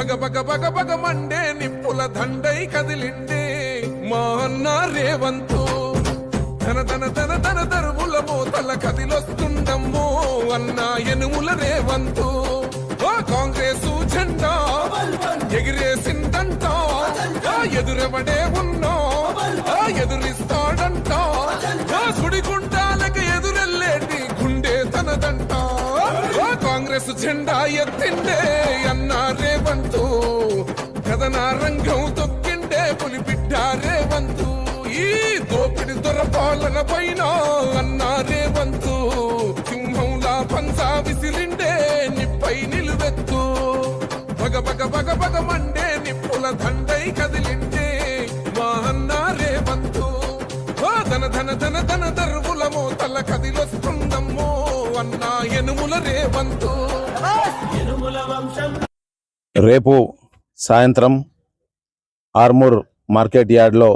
బగ బగ బగ బగ Monday నిప్పుల దండై కదిలిండే మా అన్న రేవంతు ధన ధన ధన ధన దరువుల మోతల కదిలొస్తుండమ్మో అన్న ఎనుముల రేవంతు కాంగ్రెసు జెండా ఎగిరేసిందంట ఎదురెవడే ఉన్నా ఎదురిస్తాడంట సుడిగుండాలకి ఎదురెళ్ళేటి గుండె తనదంట కాంగ్రెస్ జెండా ఎత్తిండే అన్న రేవంతు కథన రంగం తొక్కిండే పులిబిడ్డ రేవంతు ఈ దోపిడి దొరపాలన పైన అన్న రేవంతు సింహంలా పంచా విసిరిండే నిప్పై నిలువెత్తు బగ బగ బగ బగ మండే నిప్పుల దండై కదిలిండే మా అన్న రేవంతు ధన ధన ధన ధన దరువుల మోతల కదిలొస్తుందమ్మో అన్న ఎనుముల రేవంతు. రేపు సాయంత్రం ఆర్మూర్ మార్కెట్ యార్డ్లో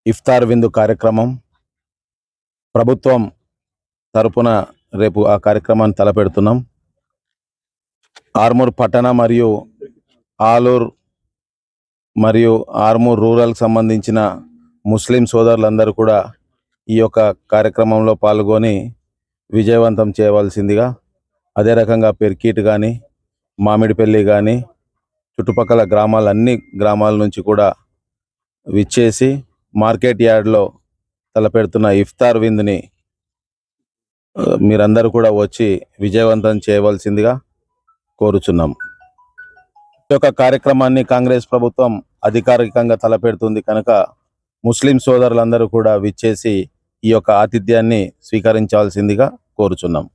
ఇఫ్తార్ విందు కార్యక్రమం ప్రభుత్వం తరపున రేపు ఆ కార్యక్రమాన్ని తలపెడుతున్నాం. ఆర్మూర్ పట్టణ మరియు ఆలూర్ మరియు ఆర్మూర్ రూరల్కి సంబంధించిన ముస్లిం సోదరులందరూ కూడా ఈ యొక్క కార్యక్రమంలో పాల్గొని విజయవంతం చేయవలసిందిగా, అదే రకంగా పెర్కీట్ కానీ మామిడిపల్లి కానీ చుట్టుపక్కల అన్ని గ్రామాల నుంచి కూడా విచ్చేసి మార్కెట్ యార్డ్లో తలపెడుతున్న ఇఫ్తార్ విందుని మీరందరూ కూడా వచ్చి విజయవంతం చేయవలసిందిగా కోరుచున్నాం. ఈ యొక్క కార్యక్రమాన్ని కాంగ్రెస్ ప్రభుత్వం అధికారికంగా తలపెడుతుంది కనుక ముస్లిం సోదరులందరూ కూడా విచ్చేసి ఈ యొక్క ఆతిథ్యాన్ని స్వీకరించాల్సిందిగా కోరుచున్నాం.